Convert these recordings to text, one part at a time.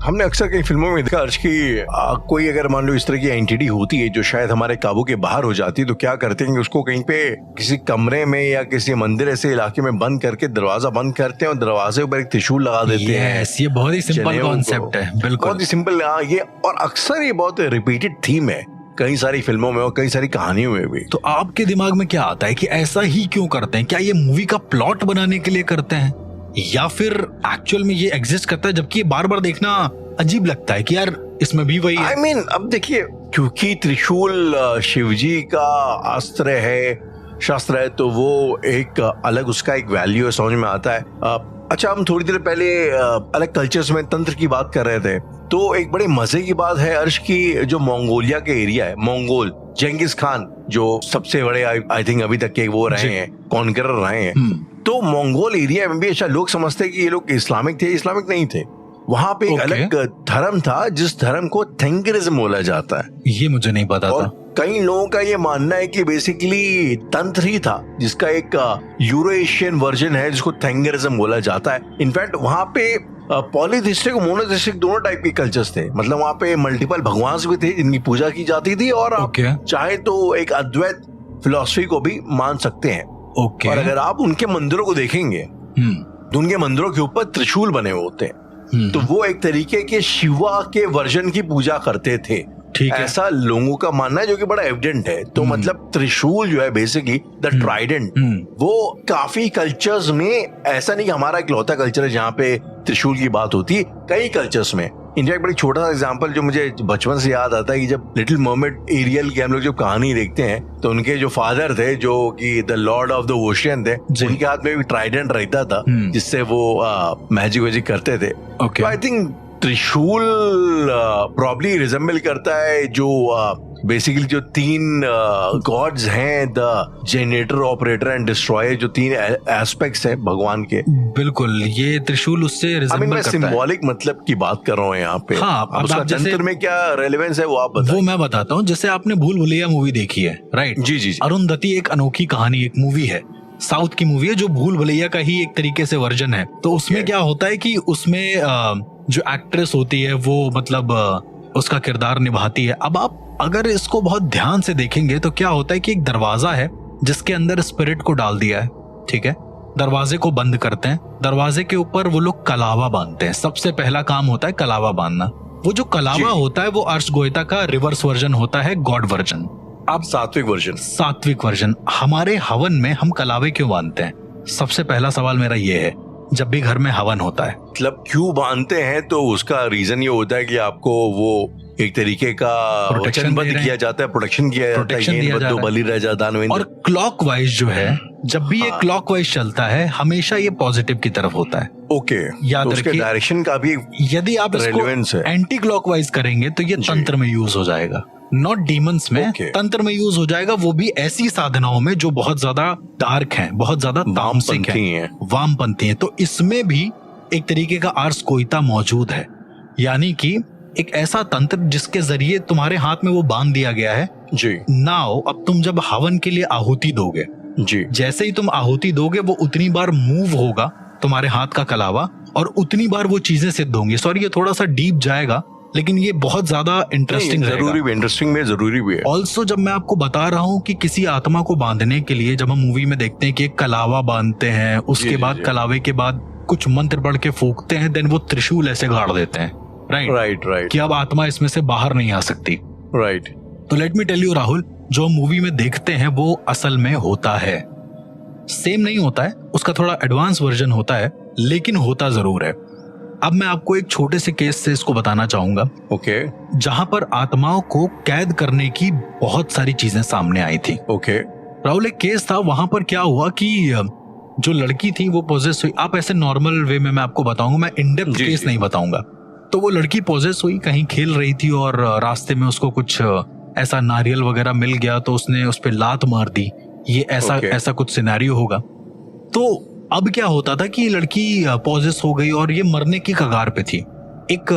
हमने अक्सर कई फिल्मों में देखा अर्श की कोई अगर मान लो इस तरह की एंटिटी होती है जो शायद हमारे काबू के बाहर हो जाती है, तो क्या करते हैं कि उसको कहीं पे किसी कमरे में या किसी मंदिर ऐसे इलाके में बंद करके दरवाजा बंद करते हैं और दरवाजे ऊपर एक त्रिशूल लगा देते हैं। ये बहुत ही सिंपल कॉन्सेप्ट है, बिल्कुल बहुत ही सिंपल। ये और अक्सर ये बहुत रिपीटेड थीम है कई सारी फिल्मों में और कई सारी कहानियों में भी। तो आपके दिमाग में क्या आता है कि ऐसा ही क्यों करते हैं? क्या ये मूवी का प्लॉट बनाने के लिए करते हैं या फिर एक्चुअल में ये एग्जिस्ट करता है, जबकि बार बार देखना अजीब लगता है कि यार इसमें भी वही है। I mean, अब देखिए, क्योंकि त्रिशूल शिवजी का अस्त्र है, शस्त्र है, तो वो एक अलग उसका एक वैल्यू है, समझ में आता है। अच्छा, हम थोड़ी देर पहले अलग कल्चर्स में तंत्र की बात कर रहे थे, तो एक बड़े मजे की बात है अर्श की, जो मंगोलिया के एरिया है, मंगोल, जेंगिस खान जो सबसे बड़े आई थिंक अभी तक के वो रहे हैं, कॉन्करर रहे हैं, तो मंगोल एरिया में भी अच्छा लोग समझते हैं कि ये लोग इस्लामिक थे, इस्लामिक नहीं थे। वहां पे एक अलग धर्म था जिस धर्म को थेंगरिज्म बोला जाता है। ये मुझे नहीं पता था। कई लोगों का ये मानना है कि बेसिकली तंत्र ही था जिसका एक यूरो एशियन वर्जन है जिसको थेंगरिज्म बोला जाता है। इनफैक्ट वहां पे पॉलीथिस्टिक और मोनोथिस्टिक दोनों टाइप के कल्चर्स थे, मतलब वहां पे मल्टीपल भगवान भी थे जिनकी पूजा की जाती थी, और आप चाहे तो एक अद्वैत फिलॉसफी को भी मान सकते हैं। और अगर आप उनके मंदिरों को देखेंगे तो उनके मंदिरों के ऊपर त्रिशूल बने हुए होते हैं, तो वो एक तरीके के शिवा के वर्जन की पूजा करते थे, ऐसा लोगों का मानना है, जो कि बड़ा एविडेंट है। तो मतलब त्रिशूल जो है बेसिकली द ट्राइडेंट, वो काफी कल्चर्स में, ऐसा नहीं कि हमारा इकलौता कल्चर है जहाँ पे त्रिशूल की बात होती है, कई कल्चर्स में। इनफैक्ट बड़ी छोटा सा एग्जांपल जो मुझे बचपन से याद आता है कि जब लिटिल मर्मेड एरियल की हम लोग जब कहानी देखते हैं, तो उनके जो फादर थे जो कि the Lord of the ocean थे, उनके हाथ में भी ट्राइडेंट रहता था जिससे वो मैजिक वैजिक करते थे। तो आई थिंक त्रिशूल प्रॉब्ली रिजेंबल करता है जो बेसिकली जो तीन गॉड्स हैं, the generator, operator and destroyer, जो तीन एस्पेक्ट्स हैं भगवान के। बिल्कुल, ये त्रिशूल उससे रिजेंबल करता है। सिंबॉलिक मतलब की बात कर रहा हूँ यहाँ पे। हाँ, अब उसका तंत्र में क्या रेलेवेंस है वो आप बताइए। वो मैं बताता हूँ। जैसे आपने भूल भुलैया मूवी देखी है, राइट? जी। अरुंधति एक अनोखी कहानी, एक मूवी है, साउथ की मूवी है, जो भूल भुलैया का ही एक तरीके से वर्जन है। तो उसमें क्या होता है कि उसमें जो एक्ट्रेस होती है वो मतलब उसका किरदार निभाती है। अब आप अगर इसको बहुत ध्यान से देखेंगे तो क्या होता है कि एक दरवाजा है जिसके अंदर स्पिरिट को डाल दिया है, ठीक है? दरवाजे को बंद करते हैं, दरवाजे के ऊपर वो लोग कलावा बांधते हैं। सबसे पहला काम होता है कलावा बांधना। वो जो कलावा होता है वो अर्श गोयता का रिवर्स वर्जन होता है, गॉड वर्जन। अब सात्विक वर्जन। हमारे हवन में हम कलावे क्यों बांधते हैं? सबसे पहला सवाल मेरा ये है, जब भी घर में हवन होता है, मतलब क्यों बांधते हैं? तो उसका रीजन ये होता है कि आपको वो एक तरीके का वचनबद्ध किया जाता है, प्रोटेक्शन किया जाता है, ये बद्दो बलि रह जा दान। और क्लॉकवाइज जो है, जब भी ये क्लॉकवाइज चलता है हमेशा ये पॉजिटिव की तरफ होता है। ओके, याद रखिए डायरेक्शन का भी यदि आप इसको एंटी क्लॉकवाइज करेंगे तो ये तंत्र में यूज हो जाएगा, नॉट डीमंस में, तंत्र में यूज हो जाएगा। वो भी ऐसी साधनाओं में जो बहुत ज्यादा डार्क हैं, बहुत ज्यादा तामसिक हैं, वामपंथी हैं। तो इसमें भी एक तरीके का आर्स कोयता मौजूद है, यानी कि एक ऐसा तंत्र जिसके जरिए तुम्हारे हाथ में वो बांध दिया गया है जी। नाउ अब तुम जब हवन के लिए आहुति दोगे जी, जैसे ही तुम आहुति दोगे वो उतनी बार मूव होगा तुम्हारे हाथ का कलावा, और उतनी बार वो चीजें सिद्ध होंगी। सॉरी, ये थोड़ा सा डीप जाएगा, लेकिन ये बहुत ज्यादा इंटरेस्टिंग जरूरी भी है। ऑल्सो जब मैं आपको बता रहा हूँ कि किसी आत्मा को बांधने के लिए, जब हम मूवी में देखते हैं कि एक कलावा बांधते हैं, उसके बाद कलावे के बाद कुछ मंत्र पढ़ के फूकते हैं, देन वो त्रिशूल ऐसे गाड़ देते हैं, राइट, कि अब आत्मा इसमें से बाहर नहीं आ सकती, राइट। तो let me tell you Rahul, जो मूवी में देखते हैं वो असल में होता है, सेम नहीं होता है, उसका थोड़ा एडवांस वर्जन होता है, लेकिन होता जरूर है। अब मैं आपको एक छोटे से केस से इसको बताना चाहूंगा, ओके, जहां पर आत्माओं को कैद करने की बहुत सारी चीजें सामने आई थी। ओके राहुल, एक केस था, वहां पर क्या हुआ कि जो लड़की थी वो पोजेस हुई। आप ऐसे नॉर्मल वे में मैं आपको बताऊंगा, मैं इन डेप्थ केस नहीं बताऊंगा। तो वो लड़की पोजेस हुई, कहीं खेल रही थी और रास्ते में उसको कुछ ऐसा नारियल वगैरह मिल गया, तो उसने उस पर लात मार दी। ये ऐसा कुछ सिनेरियो होगा। तो अब क्या होता था कि लड़की पॉजेस हो गई और ये मरने की कगार पे थी। एक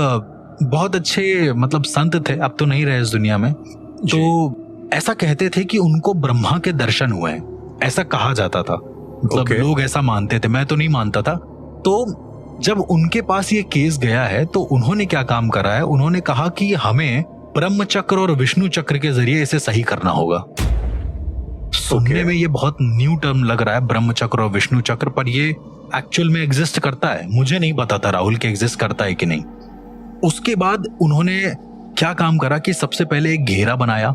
बहुत अच्छे मतलब संत थे, अब तो नहीं रहे इस दुनिया में, तो ऐसा कहते थे कि उनको ब्रह्मा के दर्शन हुए हैं, ऐसा कहा जाता था। मतलब लोग ऐसा मानते थे, मैं तो नहीं मानता था। तो जब उनके पास ये केस गया है तो उन्होंने क्या काम करा है, उन्होंने कहा कि हमें ब्रह्म चक्र और विष्णु चक्र के जरिए इसे सही करना होगा। सुनने में ये बहुत न्यू टर्म लग रहा है, ब्रह्म चक्र और विष्णु चक्र, पर ये एक्चुअल में एग्जिस्ट करता है। मुझे नहीं पता था राहुल के एग्जिस्ट करता है कि नहीं। उसके बाद उन्होंने क्या काम करा कि सबसे पहले एक घेरा बनाया,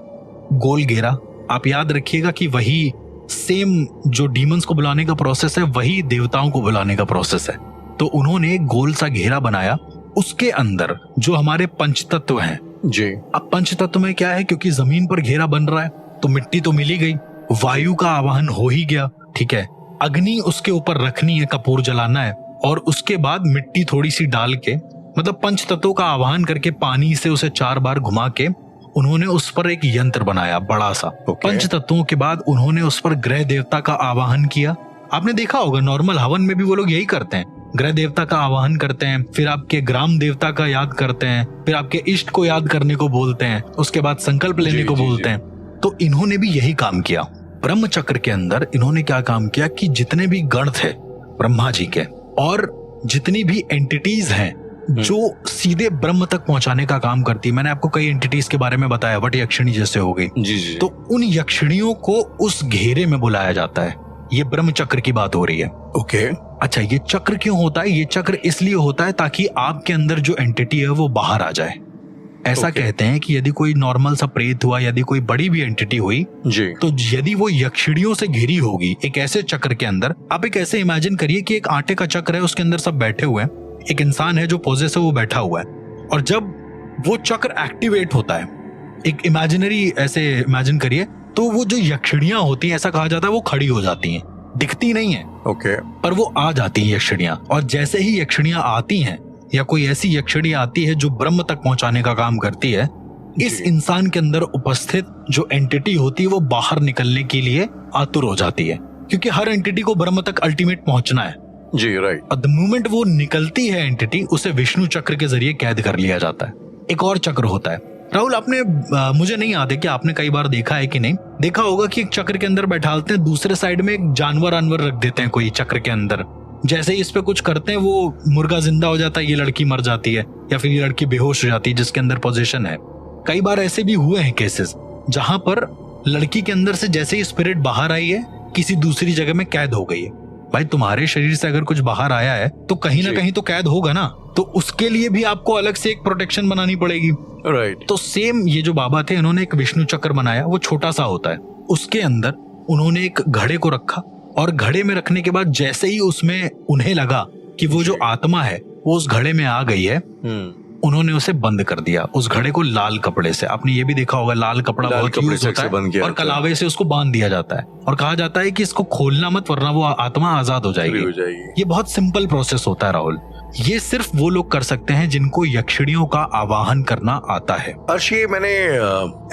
गोल घेरा। आप याद रखिएगा कि वही सेम जो डीमंस को बुलाने का प्रोसेस है वही देवताओं को बुलाने का प्रोसेस है। तो उन्होंने एक गोल सा घेरा बनाया, उसके अंदर जो हमारे पंचतत्व हैं जी। अब पंचतत्व में क्या है, क्योंकि जमीन पर घेरा बन रहा है तो मिट्टी तो मिली गई, वायु का आवाहन हो ही गया, ठीक है। अग्नि उसके ऊपर रखनी है, कपूर जलाना है, और उसके बाद मिट्टी थोड़ी सी डाल के, मतलब पंच तत्वों का आवाहन करके पानी से उसे 4 बार घुमा के उन्होंने उस पर एक यंत्र बनाया बड़ा सा। पंच तत्वों के बाद उन्होंने उस पर ग्रह देवता का आवाहन किया। आपने देखा होगा नॉर्मल हवन में भी वो लोग यही करते हैं, ग्रह देवता का आवाहन करते हैं, फिर आपके ग्राम देवता का याद करते हैं, फिर आपके इष्ट को याद करने को बोलते हैं, उसके बाद संकल्प लेने को बोलते हैं। तो इन्होंने भी यही काम किया। ब्रह्म चक्र के अंदर इन्होंने क्या काम किया कि जितने भी गण थे ब्रह्मा जी के और जितनी भी एंटिटीज हैं जो सीधे ब्रह्म तक पहुंचाने का काम करती है, मैंने आपको कई एंटिटीज के बारे में बताया, वट यक्षिणी जैसे हो गई, जी। तो उन यक्षिणियों को उस घेरे में बुलाया जाता है। ये ब्रह्म चक्र की बात हो रही है। ओके। अच्छा, ये चक्र क्यों होता है? ये चक्र इसलिए होता है ताकि आपके अंदर जो एंटिटी है वो बाहर आ जाए। ऐसा कहते हैं कि यदि कोई नॉर्मल सा प्रेत हुआ, यदि कोई बड़ी भी एंटिटी हुई जी, तो यदि वो यक्षिणियों से घिरी होगी एक ऐसे चक्र के अंदर, आप एक ऐसे इमेजिन करिए कि एक आटे का चक्र है, उसके अंदर सब बैठे हुए हैं, एक इंसान है जो पोजेस है वो बैठा हुआ है, और जब वो चक्र एक्टिवेट होता है, एक इमेजिनरी ऐसे इमेजिन करिए, तो वो जो यक्षिणियां होती हैं, ऐसा कहा जाता है वो खड़ी हो जाती हैं, दिखती नहीं है ओके, पर वो आ जाती हैं यक्षिणियां। और जैसे ही यक्षिणियां आती हैं या कोई ऐसी यक्षिणी आती है जो ब्रह्म तक पहुंचाने का काम करती है, इस इंसान के अंदर उपस्थित जो एंटिटी होती है वो बाहर निकलने के लिए आतुर हो जाती है, क्योंकि हर एंटिटी को ब्रह्म तक अल्टीमेट पहुंचना है जी, राइट। और द मोमेंट वो निकलती है एंटिटी, उसे विष्णु चक्र के जरिए कैद कर लिया जाता है। एक और चक्र होता है राहुल, आपने मुझे नहीं याद है कि आपने कई बार देखा है कि नहीं, देखा होगा कि एक चक्र के अंदर बैठाते हैं, दूसरे साइड में एक जानवर रख देते हैं कोई चक्र के अंदर, जैसे ही इस पे कुछ करते हैं वो मुर्गा जिंदा हो जाता है, ये लड़की मर जाती है या फिर ये लड़की बेहोश हो जाती है जिसके अंदर पोजीशन है। कई बार ऐसे भी हुए हैं केसेस जहां पर लड़की के अंदर से जैसे ही स्पिरिट बाहर आई है किसी दूसरी जगह में कैद हो गई है। भाई तुम्हारे शरीर से अगर कुछ बाहर आया है तो कहीं ना कहीं तो कैद होगा ना, तो उसके लिए भी आपको अलग से एक प्रोटेक्शन बनानी पड़ेगी, राइट। तो सेम ये जो बाबा थे इन्होंने एक विष्णु चक्र बनाया, वो छोटा सा होता है, उसके अंदर उन्होंने एक घड़े को रखा और घड़े में रखने के बाद जैसे ही उसमें उन्हें लगा कि वो जो आत्मा है वो उस घड़े में आ गई है, उन्होंने उसे बंद कर दिया, उस घड़े को लाल कपड़े से। आपने ये भी देखा होगा लाल कपड़ा बहुत यूज होता है और कलावे से उसको बांध दिया जाता है और कहा जाता है कि इसको खोलना मत वरना वो आत्मा आजाद हो जाएगी। ये बहुत सिंपल प्रोसेस होता है राहुल, ये सिर्फ वो लोग कर सकते हैं जिनको यक्षिणियों का आवाहन करना आता है। अर्श, ये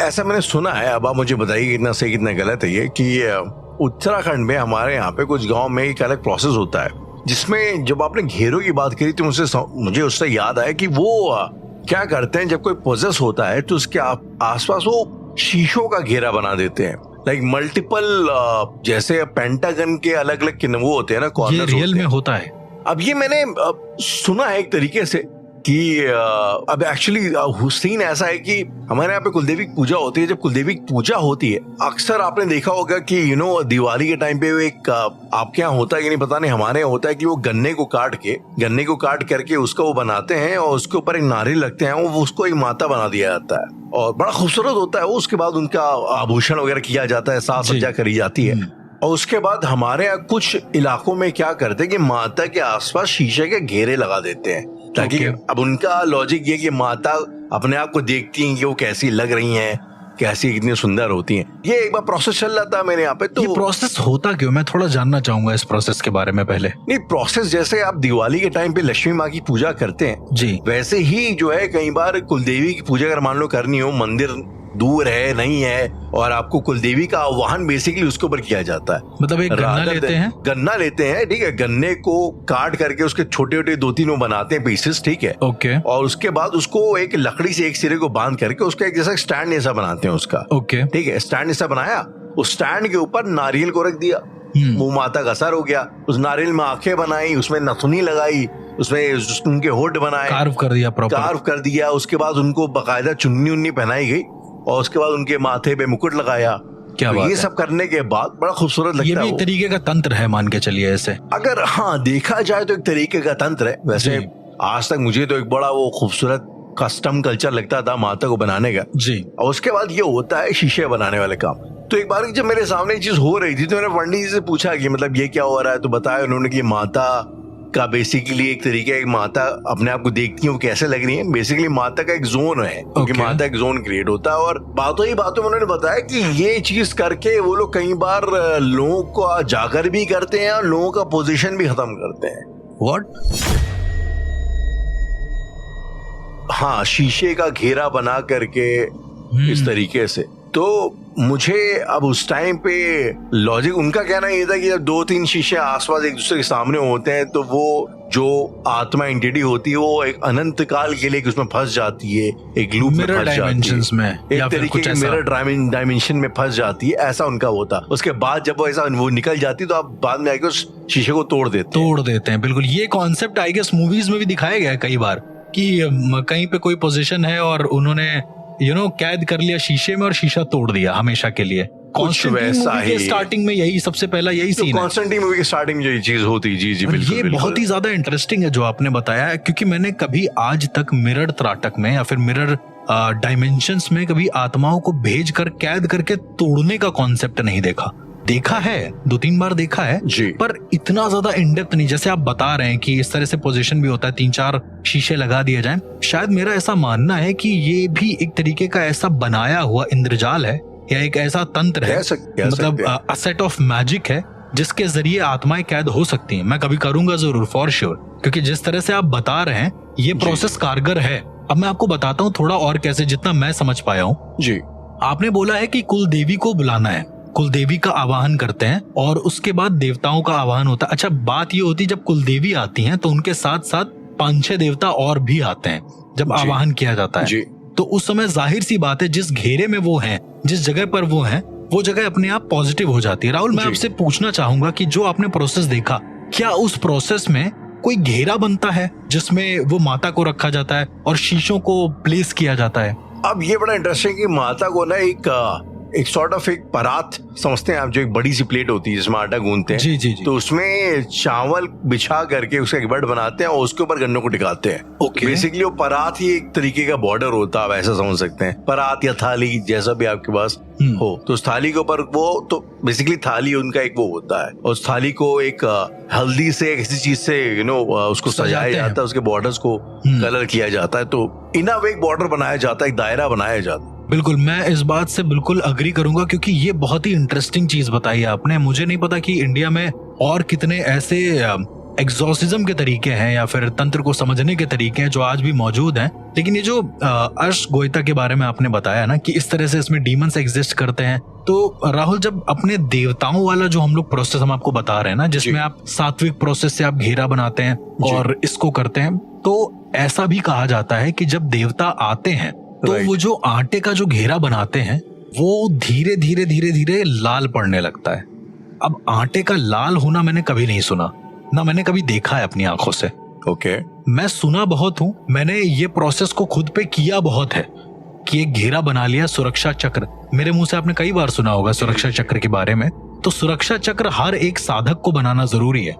ऐसा मैंने सुना है, अब आप मुझे बताइए कितना सही कितना गलत है ये, कि उत्तराखंड में हमारे यहाँ पे कुछ गांव में एक अलग प्रोसेस होता है जिसमें जब आपने घेरों की बात करी तो मुझे उससे याद आया कि वो क्या करते हैं, जब कोई पोजेस होता है तो उसके आसपास वो शीशों का घेरा बना देते हैं, लाइक मल्टीपल, जैसे पेंटागन के अलग अलग वो होते हैं ना, कॉर्नर्स। ये रियल में होता है। अब ये मैंने सुना है एक तरीके से कि अब एक्चुअली सीन ऐसा है कि हमारे यहाँ पे कुलदेवी की पूजा होती है। जब कुलदेवी की पूजा होती है अक्सर आपने देखा होगा कि दिवाली के टाइम पे एक आपके यहाँ होता है कि नहीं पता नहीं, हमारे यहाँ होता है कि वो गन्ने को काट करके उसका वो बनाते हैं और उसके ऊपर एक नारियल लगते हैं, वो उसको एक माता बना दिया जाता है और बड़ा खूबसूरत होता है वो। उसके बाद उनका आभूषण वगैरह किया जाता है, साज सज्जा करी जाती है। और उसके बाद हमारे यहाँ कुछ इलाकों में क्या करते हैं कि माता के आसपास शीशे के घेरे लगा देते हैं, ताकि अब उनका लॉजिक ये कि माता अपने आप को देखती हैं कि वो कैसी लग रही हैं, कैसी कितनी सुंदर होती हैं। ये एक बार प्रोसेस चल रहा था मेरे यहाँ पे। तो ये प्रोसेस होता क्यों, मैं थोड़ा जानना चाहूंगा इस प्रोसेस के बारे में पहले। नहीं, प्रोसेस जैसे आप दिवाली के टाइम पे लक्ष्मी माँ की पूजा करते हैं जी, वैसे ही जो है कई बार कुलदेवी की पूजा अगर मान लो करनी हो, मंदिर दूर है नहीं है और आपको कुलदेवी का आह्वान बेसिकली उसके ऊपर किया जाता है। मतलब एक गन्ना लेते हैं, ठीक है, गन्ने को काट करके उसके छोटे छोटे 2-3 बनाते हैं पीसेस, ठीक है, ओके, और उसके बाद उसको एक लकड़ी से एक सिरे को बांध करके उसका एक जैसा स्टैंड जैसा बनाते हैं उसका, ओके, ठीक है, स्टैंड जैसा बनाया, उस स्टैंड के ऊपर नारियल को रख दिया, वो माता का सर हो गया, उस नारियल में आंखें बनाई, उसमें नथुनी लगाई, उसमें उनके होठ बनाए, कार्व कर दिया, प्रॉपर कार्व कर दिया। उसके बाद उनको बकायदा चुन्नी उन्नी पहनाई गई और उसके बाद उनके माथे पे मुकुट लगाया। क्या तो बात ये है। सब करने के बाद बड़ा खूबसूरत लगता है। ये भी वो। एक तरीके का तंत्र है, मान के चलिए ऐसे। अगर हाँ देखा जाए तो एक तरीके का तंत्र है। वैसे जी। आज तक मुझे तो एक बड़ा वो खूबसूरत कस्टम कल्चर लगता था माता को बनाने का। जी। और उसके बाद ये होता है शीशे बनाने वाले काम। तो एक बार जब मेरे सामने ये चीज हो रही थी तो मैंने पंडित जी से पूछा कि मतलब ये क्या हो रहा है, तो बताया उन्होंने कि माता का बेसिकली एक तरीके, एक माता अपने आप को देखती है वो कैसे लग रही है। बेसिकली माता का एक जोन है, क्योंकि Okay. माता एक जोन क्रिएट होता है। और बातों ही बातों में उन्होंने बताया कि ये चीज करके वो लोग कई बार लोगों को जाकर भी करते हैं और लोगों का पोजीशन भी खत्म करते हैं। व्हाट? हाँ, शीशे का घेरा बना करके इस तरीके से। तो मुझे अब उस टाइम पे लॉजिक उनका कहना ये था कि जब 2-3 शीशे आसपास एक दूसरे के सामने होते हैं तो वो जो आत्मा एंटिटी होती है वो एक अनंत काल के लिए उसमें फंस जाती है, एक लूप में फंस जाती है, एक तरीके के मिरर डायमेंशन में फंस जाती है। ऐसा उनका होता। उसके बाद जब वो निकल जाती है तो आप बाद में आके उस शीशे को तोड़ देते हैं। बिल्कुल। ये कॉन्सेप्ट आई गेस मूवीज में भी दिखाया गया है कई बार कि कहीं पे कोई पोजीशन है और उन्होंने कैद कर लिया शीशे में और शीशा तोड़ दिया हमेशा के लिए। स्टार्टिंग में यही सबसे पहला यही सीन है। कॉन्स्टेंटाइन मूवी के स्टार्टिंग में यही चीज होती। जी बिल्कुल। ये बहुत ही ज्यादा इंटरेस्टिंग है जो आपने बताया है, क्योंकि मैंने कभी आज तक मिरर त्राटक में या फिर मिरर डायमेंशंस में कभी आत्माओं को भेज कर कैद करके तोड़ने का कॉन्सेप्ट नहीं देखा। देखा है, 2-3 बार देखा है जी। पर इतना ज्यादा इन डेप्थ नहीं। जैसे आप बता रहे हैं कि इस तरह से पोजीशन भी होता है, 3-4 शीशे लगा दिए जाएं। शायद मेरा ऐसा मानना है कि ये भी एक तरीके का ऐसा बनाया हुआ इंद्रजाल है या एक ऐसा तंत्र है, मतलब अ सेट ऑफ मैजिक है जिसके जरिए आत्माएं कैद हो सकती हैं। मैं कभी करूंगा जरूर, फॉर श्योर, क्योंकि जिस तरह से आप बता रहे हैं ये प्रोसेस कारगर है। अब मैं आपको बताता हूँ थोड़ा और कैसे, जितना मैं समझ पाया हूँ। जी। आपने बोला है कि कुल देवी को बुलाना है, कुल देवी का आवाहन करते हैं और उसके बाद देवताओं का आवाहन होता है। अच्छा, बात ये होती है जब कुल देवी आती हैं तो उनके साथ साथ 5-6 देवता और भी आते हैं जब आवाहन किया जाता है। जी। तो उस समय जाहिर सी बात है जिस घेरे में वो हैं, जिस जगह पर वो हैं, वो जगह अपने आप पॉजिटिव हो जाती है। राहुल, मैं आपसे पूछना चाहूंगा कि जो आपने प्रोसेस देखा, क्या उस प्रोसेस में कोई घेरा बनता है जिसमें वो माता को रखा जाता है और शीशों को प्लेस किया जाता है? अब ये बड़ा इंटरेस्टिंग कि माता को ना एक सॉर्ट ऑफ एक परात समझते हैं आप, जो एक बड़ी सी प्लेट होती है जिसमें आटा गूंदते हैं। जी। तो उसमें चावल बिछा करके उसका एक बेड बनाते हैं और उसके ऊपर गन्नों को टिकाते हैं। ओके। बेसिकली वो परात ही एक तरीके का बॉर्डर होता है, आप ऐसा समझ सकते हैं। परात या थाली जैसा भी आपके पास हो, तो उस थाली के ऊपर वो तो बेसिकली थाली उनका एक वो होता है और उस थाली को एक हल्दी से किसी चीज से उसको सजाया जाता है, उसके बॉर्डर्स को कलर किया जाता है। तो इन अ वे एक बॉर्डर बनाया जाता है, एक दायरा बनाया जाता है। बिल्कुल, मैं इस बात से बिल्कुल अग्री करूंगा, क्योंकि ये बहुत ही इंटरेस्टिंग चीज बताई आपने। मुझे नहीं पता कि इंडिया में और कितने ऐसे एग्जॉर्सिज्म के तरीके हैं या फिर तंत्र को समझने के तरीके हैं जो आज भी मौजूद हैं। लेकिन ये जो अश्वगोइता के बारे में आपने बताया ना कि इस तरह से इसमें डीमंस एग्जिस्ट करते हैं, तो राहुल, जब अपने देवताओं वाला जो हम लोग प्रोसेस हम आपको बता रहे हैं ना, जिसमें आप सात्विक प्रोसेस से आप घेरा बनाते हैं और इसको करते हैं, तो ऐसा भी कहा जाता है कि जब देवता आते हैं तो वो जो आटे का जो घेरा बनाते हैं वो धीरे धीरे लाल पड़ने लगता है। अब आटे का लाल होना मैंने कभी नहीं सुना, ना मैंने कभी देखा है अपनी आंखों से। ओके। मैं सुना बहुत हूँ, मैंने ये प्रोसेस को खुद पे किया बहुत है कि एक घेरा बना लिया, सुरक्षा चक्र। मेरे मुंह से आपने कई बार सुना होगा सुरक्षा चक्र के बारे में। तो सुरक्षा चक्र हर एक साधक को बनाना जरूरी है,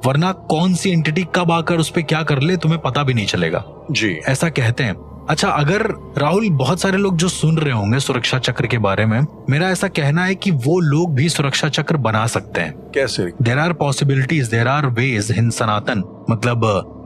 वरना कौन सी एंटिटी कब आकर उस पे क्या कर ले तुम्हें पता भी नहीं चलेगा। जी, ऐसा कहते हैं। अच्छा, अगर राहुल, बहुत सारे लोग जो सुन रहे होंगे सुरक्षा चक्र के बारे में, मेरा ऐसा कहना है कि वो लोग भी सुरक्षा चक्र बना सकते हैं। कैसे? There are possibilities, there are ways in Sanatan. मतलब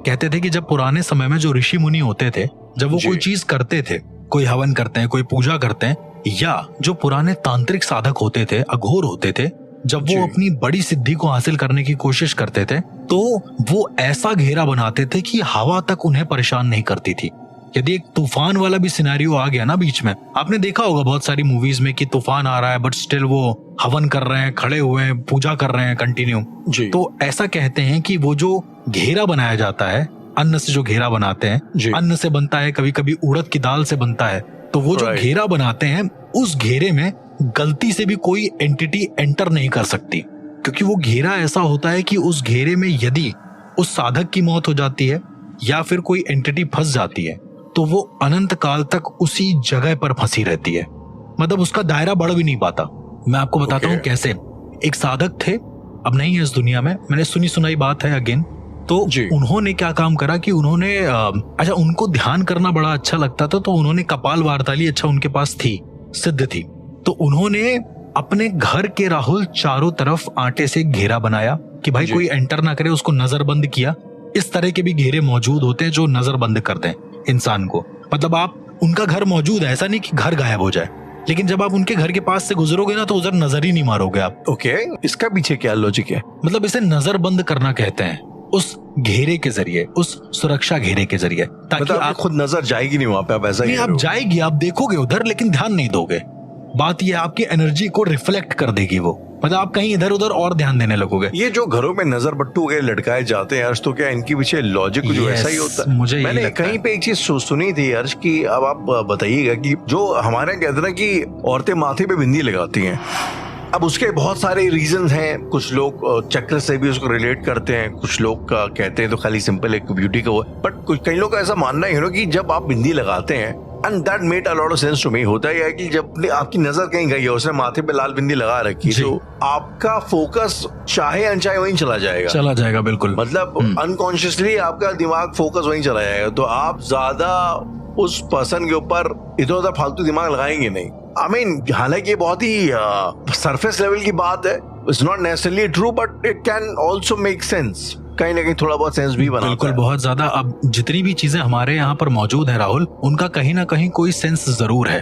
कहते थे कि जब पुराने समय में जो ऋषि मुनि होते थे, जब वो कोई चीज करते थे, कोई हवन करते हैं, कोई पूजा करते हैं, या जो पुराने तांत्रिक साधक होते थे, अघोर होते थे, जब वो अपनी बड़ी सिद्धि को हासिल करने की कोशिश करते थे, तो वो ऐसा घेरा बनाते थे कि हवा तक उन्हें परेशान नहीं करती थी। यदि एक तूफान वाला भी सिनेरियो आ गया ना बीच में, आपने देखा होगा बहुत सारी मूवीज में कि तूफान आ रहा है बट स्टिल वो हवन कर रहे हैं, खड़े हुए हैं, पूजा कर रहे हैं कंटिन्यू। तो ऐसा कहते हैं कि वो जो घेरा बनाया जाता है, अन्न से जो घेरा बनाते हैं, अन्न से बनता है, कभी कभी उड़द की दाल से बनता है, तो वो जो घेरा बनाते हैं, उस घेरे में गलती से भी कोई एंटिटी एंटर नहीं कर सकती, क्योंकि वो घेरा ऐसा होता है कि उस घेरे में यदि उस साधक की मौत हो जाती है या फिर कोई एंटिटी फंस जाती है तो वो अनंत काल तक उसी जगह पर फंसी रहती है, मतलब उसका दायरा बढ़ भी नहीं पाता। मैं आपको बताता हूँ कैसे। एक साधक थे, अब नहीं है इस दुनिया में, मैंने सुनी सुनाई बात है अगेन। तो उन्होंने क्या काम करा कि उन्होंने अच्छा, उनको ध्यान करना बड़ा अच्छा लगता था, तो उन्होंने कपाल वार्ताली अच्छा उनके पास थी, सिद्ध थी। तो उन्होंने अपने घर के राहुल चारों तरफ आटे से घेरा बनाया कि भाई कोई एंटर ना करे, उसको नजरबंद किया। इस तरह के भी घेरे मौजूद होते हैं जो नजरबंद करते हैं इंसान को, मतलब आप उनका घर मौजूद है, ऐसा नहीं कि घर गायब हो जाए, लेकिन जब आप उनके घर के पास से गुजरोगे ना तो उधर नजर ही नहीं मारोगे आप। ओके, इसका पीछे क्या लॉजिक है? मतलब इसे नजरबंद करना कहते हैं, उस घेरे के जरिए, उस सुरक्षा घेरे के जरिए, ताकि मतलब आप खुद नजर जाएगी नहीं वहां पे, आप ऐसा नहीं, आप जाएगी, आप देखोगे उधर लेकिन ध्यान नहीं दोगे। बात ये आपकी एनर्जी को रिफ्लेक्ट कर देगी वो, मतलब आप कहीं इधर उधर और ध्यान देने लगोगे। ये जो घरों में नजर बट्टू वगैरह लटकाए जाते हैं अर्श, तो क्या इनके पीछे लॉजिक जो ऐसा ही होता है? मुझे मैंने कहीं पे एक चीज सुनी थी अर्श की, अब आप बताइएगा कि जो हमारे यहाँ कहते हैं ना कि औरतें माथे पे बिंदी लगाती हैं, अब उसके बहुत सारे रीजंस हैं। कुछ लोग चक्र से भी उसको रिलेट करते हैं, कुछ लोग कहते हैं तो खाली सिंपल एक ब्यूटी का वो, बट कुछ कई लोग का ऐसा मानना है कि जब आप बिंदी लगाते हैं, and that made a lot of sense to me, होता है कि जब आपकी नजर कहीं गई है, उसने माथे पे लाल बिंदी लगा रखी, तो आपका फोकस चाहे अनचाहे वहीं चला जाएगा, बिल्कुल, मतलब अनकॉन्शियसली आपका दिमाग फोकस वहीं चला जाएगा। तो आप ज्यादा उस पर्सन के ऊपर इधर उधर फालतू दिमाग लगाएंगे नहीं। आई मीन, हालांकि ये बहुत ही सरफेस लेवल की बात है, it's not necessarily true, but it can also make sense, कहीं ना कहीं थोड़ा बहुत सेंस भी बनाता है। बिल्कुल, बहुत ज्यादा। अब जितनी भी चीजें हमारे यहाँ पर मौजूद है राहुल, उनका कहीं ना कहीं कोई सेंस जरूर है।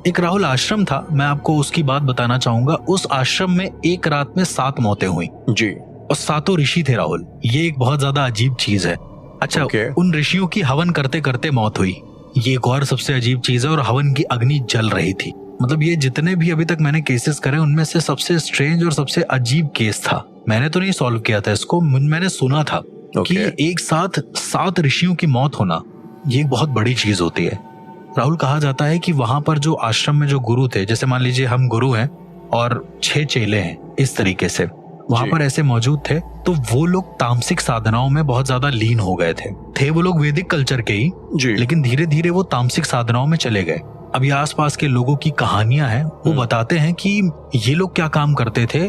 एक राहुल आश्रम था, मैं आपको उसकी बात बताना चाहूंगा। उस आश्रम में एक रात में 7 मौतें हुई जी, और 7 ऋषि थे राहुल। ये एक बहुत ज्यादा अजीब चीज है। अच्छा, उन ऋषियों की हवन करते करते मौत हुई, ये एक और सबसे अजीब चीज है। और हवन की अग्नि जल रही थी। मतलब ये जितने भी अभी तक मैंने केसेस करे, उनमें से सबसे स्ट्रेंज और सबसे अजीब केस था। मैंने तो नहीं सॉल्व किया था इसको, मैंने सुना था कि एक साथ 7 ऋषियों की मौत होना, ये एक बहुत बड़ी चीज होती है राहुल। कहा जाता है कि वहां पर जो आश्रम में जो गुरु थे, जैसे मान लीजिए हम गुरु हैं और 6 चेले हैं, इस तरीके से वहां पर ऐसे मौजूद थे, तो वो लोग तामसिक साधनाओं में बहुत ज्यादा लीन हो गए थे वो लोग वैदिक कल्चर के ही, लेकिन धीरे धीरे वो तामसिक साधनाओं में चले गए। अब ये आसपास के लोगों की कहानियां हैं, वो बताते हैं कि ये लोग क्या काम करते थे,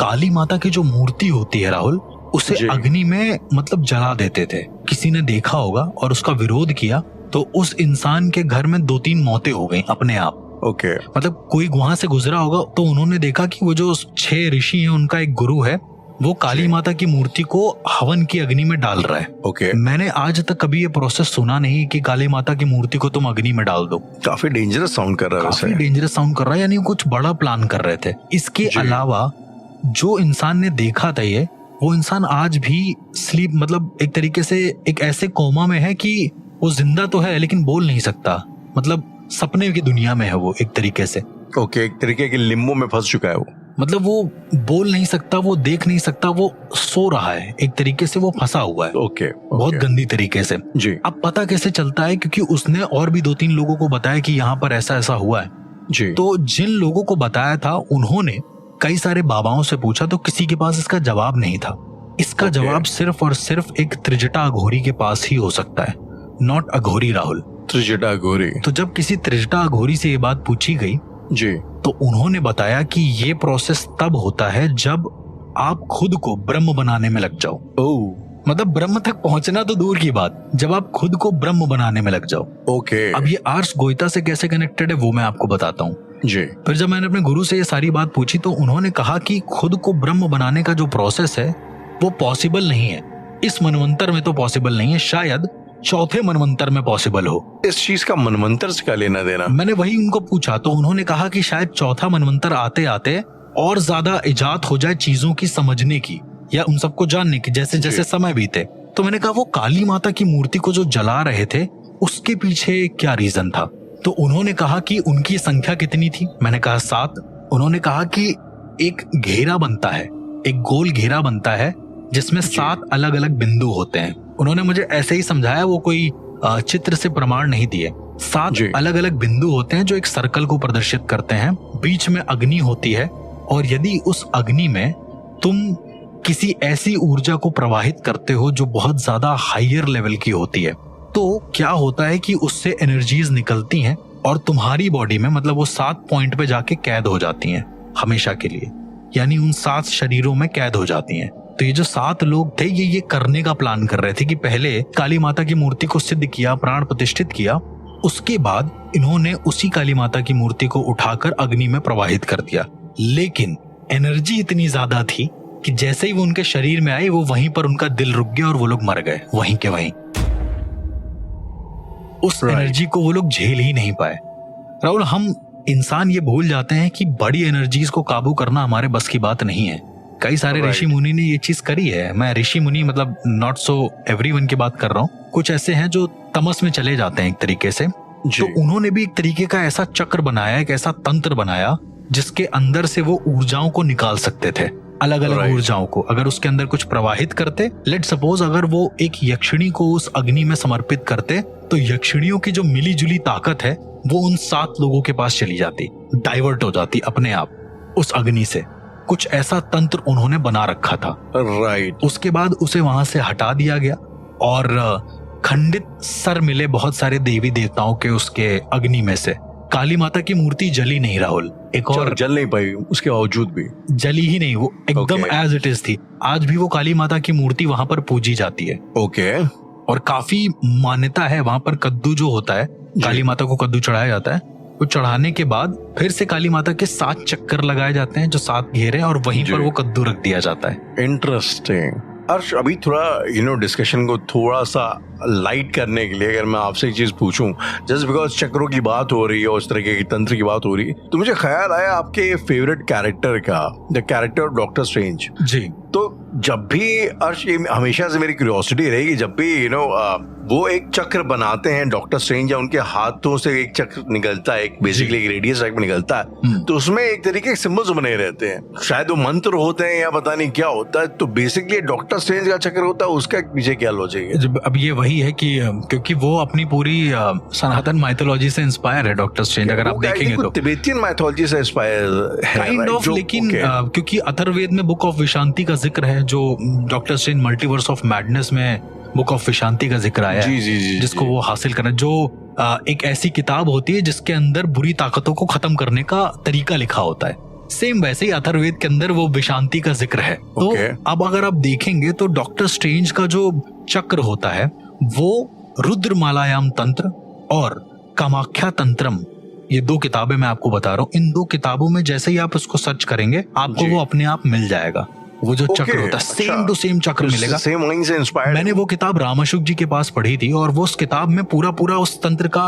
काली माता की जो मूर्ति होती है राहुल, उसे अग्नि में मतलब जला देते थे। किसी ने देखा होगा और उसका विरोध किया, तो उस इंसान के घर में 2-3 मौतें हो गई अपने आप। ओके, मतलब कोई वहां से गुजरा होगा तो उन्होंने देखा कि वो जो 6 ऋषि हैं, उनका एक गुरु है, वो काली माता की मूर्ति को हवन की अग्नि में डाल रहा है। ओके, मैंने आज तक कभी ये प्रोसेस सुना नहीं कि काली माता की मूर्ति को तुम अग्नि में डाल दो। काफी डेंजरस साउंड कर रहा है, काफी डेंजरस साउंड कर रहा है, यानी कुछ बड़ा प्लान कर रहे थे। इसके अलावा जो इंसान ने देखा था ये, वो इंसान आज भी स्लीप, मतलब एक तरीके से एक ऐसे कोमा में है कि वो जिंदा तो है लेकिन बोल नहीं सकता, मतलब सपने की दुनिया में है वो एक तरीके से। ओके, एक तरीके के लिम्बो में फंस चुका है वो, मतलब वो बोल नहीं सकता, वो देख नहीं सकता, वो सो रहा है, एक तरीके से वो फंसा हुआ है। ओके, बहुत गंदी तरीके से जी। अब पता कैसे चलता है, क्योंकि उसने और भी 2-3 लोगों को बताया कि यहाँ पर ऐसा ऐसा हुआ है जी। तो जिन लोगों को बताया था, उन्होंने कई सारे बाबाओं से पूछा, तो किसी के पास इसका जवाब नहीं था। इसका जवाब सिर्फ और सिर्फ एक त्रिजटा अघोरी के पास ही हो सकता है, नॉट अघोरी राहुल, त्रिजटा अघोरी। तो जब किसी त्रिजटा अघोरी से ये बात पूछी गई जी, तो उन्होंने बताया कि ये प्रोसेस तब होता है जब आप खुद को ब्रह्म बनाने में लग जाओ। मतलब ब्रह्म तक पहुंचना तो दूर की बात, जब आप खुद को ब्रह्म बनाने में लग जाओ। ओके, अब ये आर्ष गोइता से कैसे कनेक्टेड है वो मैं आपको बताता हूँ जी। फिर जब मैंने अपने गुरु से ये सारी बात पूछी, तो उन्होंने कहा कि खुद को ब्रह्म बनाने का जो प्रोसेस है वो पॉसिबल नहीं है, इस मनवंतर में तो पॉसिबल नहीं है, शायद 4थे मनवंतर में पॉसिबल हो। इस चीज का मनवंतर से क्या लेना देना? मैंने वही उनको पूछा, तो उन्होंने कहा कि शायद 4था मनवंतर आते आते और ज्यादा इजाद हो जाए चीजों की समझने की या उन सबको जानने की, जैसे जैसे समय बीते। तो मैंने कहा वो काली माता की मूर्ति को जो जला रहे थे, उसके पीछे क्या रीजन था? तो उन्होंने कहा कि उनकी संख्या कितनी थी? मैंने कहा 7। उन्होंने कहा कि एक घेरा बनता है, एक गोल घेरा बनता है जिसमें 7 अलग अलग बिंदु होते हैं। उन्होंने मुझे ऐसे ही समझाया, वो कोई चित्र से प्रमाण नहीं दिए। 7 अलग अलग बिंदु होते हैं जो एक सर्कल को प्रदर्शित करते हैं, बीच में अग्नि होती है, और यदि उस अग्नि में तुम किसी ऐसी ऊर्जा को प्रवाहित करते हो जो बहुत ज्यादा हायर लेवल की होती है, तो क्या होता है कि उससे एनर्जीज निकलती हैं और तुम्हारी बॉडी में मतलब वो 7 पॉइंट पे जाके कैद हो जाती हैं हमेशा के लिए, यानी उन 7 शरीरों में कैद हो जाती हैं। तो ये जो 7 लोग थे ये करने का प्लान कर रहे थे कि पहले काली माता की मूर्ति को सिद्ध किया, प्राण प्रतिष्ठित किया, उसके बाद इन्होंने उसी काली माता की मूर्ति को उठाकर अग्नि में प्रवाहित कर दिया। लेकिन एनर्जी इतनी ज्यादा थी कि जैसे ही वो उनके शरीर में आई वो वहीं पर उनका दिल रुक गया और वो लोग मर गए वहीं के वहीं। उस एनर्जी को वो लोग झेल ही नहीं पाए। राहुल, हम इंसान ये भूल जाते हैं कि बड़ी एनर्जीज को काबू करना हमारे बस की बात नहीं है। कई सारे ऋषि मुनि ने ये चीज करी है। मैं ऋषि मुनि मतलब नॉट सो एवरीवन की बात कर रहा हूँ। कुछ ऐसे हैं जो तमस में चले जाते हैं एक तरीके से, तो उन्होंने भी एक तरीके का ऐसा चक्र बनाया, एक ऐसा तंत्र बनाया जिसके अंदर से वो ऊर्जाओं को निकाल सकते थे, अलग अलग ऊर्जाओं को। अगर उसके अंदर कुछ प्रवाहित करते, लेट सपोज अगर वो एक यक्षिणी को उस अग्नि में समर्पित करते, तो यक्षिणियों की जो मिली जुली ताकत है वो उन 7 लोगों के पास चली जाती, डाइवर्ट हो जाती अपने आप उस अग्नि से। कुछ ऐसा तंत्र उन्होंने बना रखा था। राइट। उसके बाद उसे वहां से हटा दिया गया और खंडित सर मिले बहुत सारे देवी देवताओं के उसके अग्नि में से। काली माता की मूर्ति जली नहीं, राहुल। एक और जल नहीं पाई, उसके बावजूद भी जली ही नहीं, वो एकदम एज इट इज थी। आज भी वो काली माता की मूर्ति वहां पर पूजी जाती है। ओके। और काफी मान्यता है वहां पर। कद्दू जो होता है, काली माता को कद्दू चढ़ाया जाता है, वो चढ़ाने के बाद फिर से काली माता के 7 चक्कर लगाए जाते हैं जो 7 घेरे, और वहीं पर वो कद्दू रख दिया जाता है। इंटरेस्टिंग। अर्श, अभी थोड़ा डिस्कशन को थोड़ा सा लाइट करने के लिए अगर मैं आपसे एक चीज पूछूं, जस्ट बिकॉज चक्रों की बात हो रही है, उस तरह के तंत्र की बात हो रही है, तो मुझे ख्याल आया आपके फेवरेट कैरेक्टर का, the character of Doctor Strange ji. तो जब भी अर्श, ये हमेशा से मेरी क्यूरियोसिटी रहेगी, जब भी वो एक चक्र बनाते हैं डॉक्टर स्ट्रेंज, या उनके हाथों से एक चक्र निकलता है, एक बेसिकली एक रेडियस टाइप में निकलता है, तो उसमें एक तरीके के सिंबल्स बने रहते हैं, शायद वो मंत्र होते हैं या पता नहीं क्या होता है। तो बेसिकली डॉक्टर स्ट्रेंज का चक्र होता है, उसका पीछे क्या लॉजिक है? अब ये वही है कि क्योंकि वो अपनी पूरी सनातन माइथोलॉजी से इंस्पायर है डॉक्टर स्ट्रेंज। अगर आप देखेंगे तो तिब्बतियन माइथोलॉजी से इंस्पायर है काइंड ऑफ, लेकिन क्योंकि अथर्ववेद में बुक ऑफ विशांति का जिक्र है, जो doctor strange multiverse of madness में बुक ऑफ विशांति का जिक्र आया है, जिसको वो हासिल करना, जो एक ऐसी किताब होती है जिसके अंदर बुरी ताकतों को खत्म करने का तरीका लिखा होता है। सेम वैसे ही अथर्ववेद के अंदर वो विशांति का जिक्र है। तो अब अगर आप देखेंगे तो डॉक्टर स्ट्रेंज का जो चक्र होता है वो रुद्रमालायाम तंत्र और कामाख्या तंत्रम, ये 2 किताबें मैं आपको बता रहा हूँ। इन 2 किताबों में जैसे ही आप उसको सर्च करेंगे आपको वो अपने आप मिल जाएगा। वो जो चक्र होता है सेम टू सेम चक्र मिलेगा। सेम लाइन से इंस्पायर्ड। मैंने वो किताब रामाशुक जी के पास पढ़ी थी और वो उस किताब में पूरा उस तंत्र का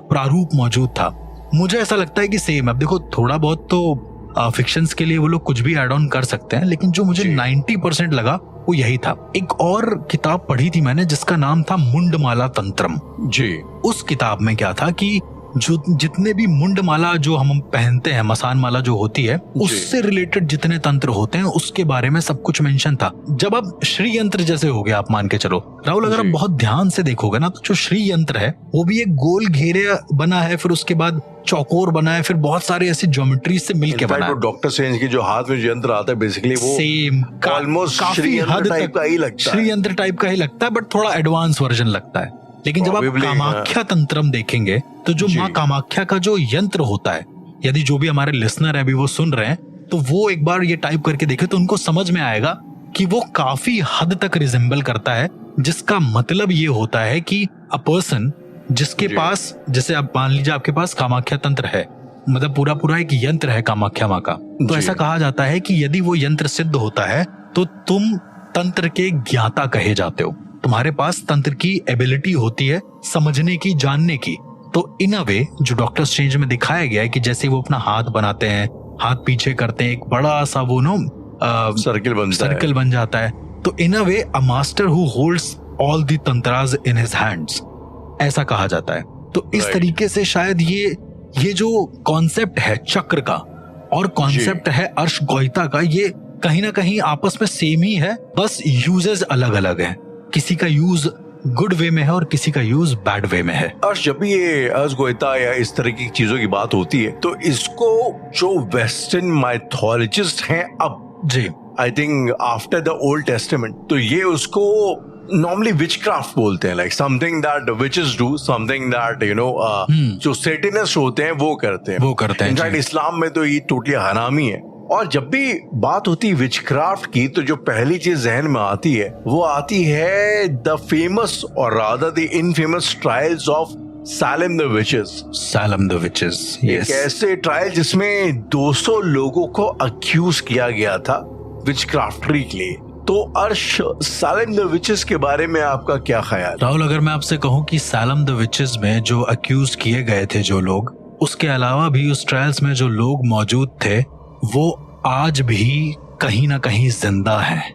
प्रारूप मौजूद था। मुझे ऐसा लगता है कि सेम। अब देखो, थोड़ा बहुत तो फिक्शंस के लिए वो लोग कुछ भी ऐड ऑन कर सकते हैं, लेकिन जो मुझे 90% लगा वो यही था। एक और किताब पढ़ी थी मैंने जिसका नाम था मुंडमाला तंत्रम जी। उस किताब में क्या था कि जो जितने भी मुंडमाला जो हम पहनते हैं, मसान माला जो होती है, उससे रिलेटेड जितने तंत्र होते हैं उसके बारे में सब कुछ मेंशन था। जब अब श्री यंत्र जैसे हो गया, आप मान के चलो राहुल, अगर आप बहुत ध्यान से देखोगे ना, तो जो श्री यंत्र है वो भी एक गोल घेरे बना है, फिर उसके बाद चौकोर बना है, फिर बहुत सारे ऐसी ज्योमेट्री से मिलके बना है। डॉक्टर स्ट्रेंज की जो हाथ में जो यंत्र आता है बेसिकली वो सेम ऑलमोस्ट श्री यंत्र टाइप का ही लगता है। श्री यंत्र टाइप का ही लगता है, बट थोड़ा एडवांस वर्जन लगता है। लेकिन जब आप कामाख्या तंत्रम देखेंगे तो जो माँ कामाख्या का जो यंत्र होता है, यदि जो भी हमारे लिसनर है अभी वो सुन रहे हैं, तो वो एक बार ये टाइप करके देखे तो उनको समझ में आएगा कि वो काफी हद तक रिजेंबल करता है। जिसका मतलब ये होता है कि अ पर्सन जिसके पास, जैसे आप मान लीजिए आपके पास कामाख्या तंत्र है, मतलब पूरा एक यंत्र है कामाख्या माँ का, तो ऐसा कहा जाता है कि यदि वो यंत्र सिद्ध होता है तो तुम तंत्र के ज्ञाता कहे जाते हो। तुम्हारे पास तंत्र की एबिलिटी होती है समझने की, जानने की। तो इन अ वे जो डॉक्टर स्ट्रेंज में दिखाया गया है कि जैसे वो अपना हाथ बनाते हैं, हाथ पीछे करते हैं, एक बड़ा सा वो सर्कल बन जाता है। तो in a way a master who holds all the tantras in his hands, ऐसा कहा जाता है। तो इस तरीके से शायद ये जो कॉन्सेप्ट है चक्र का और कॉन्सेप्ट है अर्श गोइता का, ये कहीं ना कहीं आपस में सेम ही है, बस यूजेस अलग अलग है। किसी का यूज गुड वे में है और किसी का यूज बैड वे में है। और जब भी ये अर्श गोइता या इस तरह की चीजों की बात होती है तो इसको जो वेस्टर्न माइथोलॉजिस्ट हैं अब जी I think after the Old Testament, तो ये उसको नॉर्मली विचक्राफ्ट बोलते हैं, like something that witches do, something that you know जो सेटेनिस्ट होते हैं वो करते हैं, इनफैक्ट इस्लाम में तो ये टोटली हरामी है। और जब भी बात होती है विचक्राफ्ट की, तो जो पहली चीज जहन में आती है वो आती है द फेमस और rather the infamous trials of slam the witches. Yes. ऐसे ट्रायल जिसमें 200 लोगों को अक्यूज किया गया था विचक्राफ्टरी के लिए। तो अर्श, सैलम द विचेस के बारे में आपका क्या ख्याल? राहुल, अगर मैं आपसे कहूं कि सैलम द विचेस में जो अक्यूज किए गए थे जो लोग, उसके अलावा भी उस ट्रायल्स में जो लोग मौजूद थे वो आज भी कहीं ना कहीं जिंदा हैं।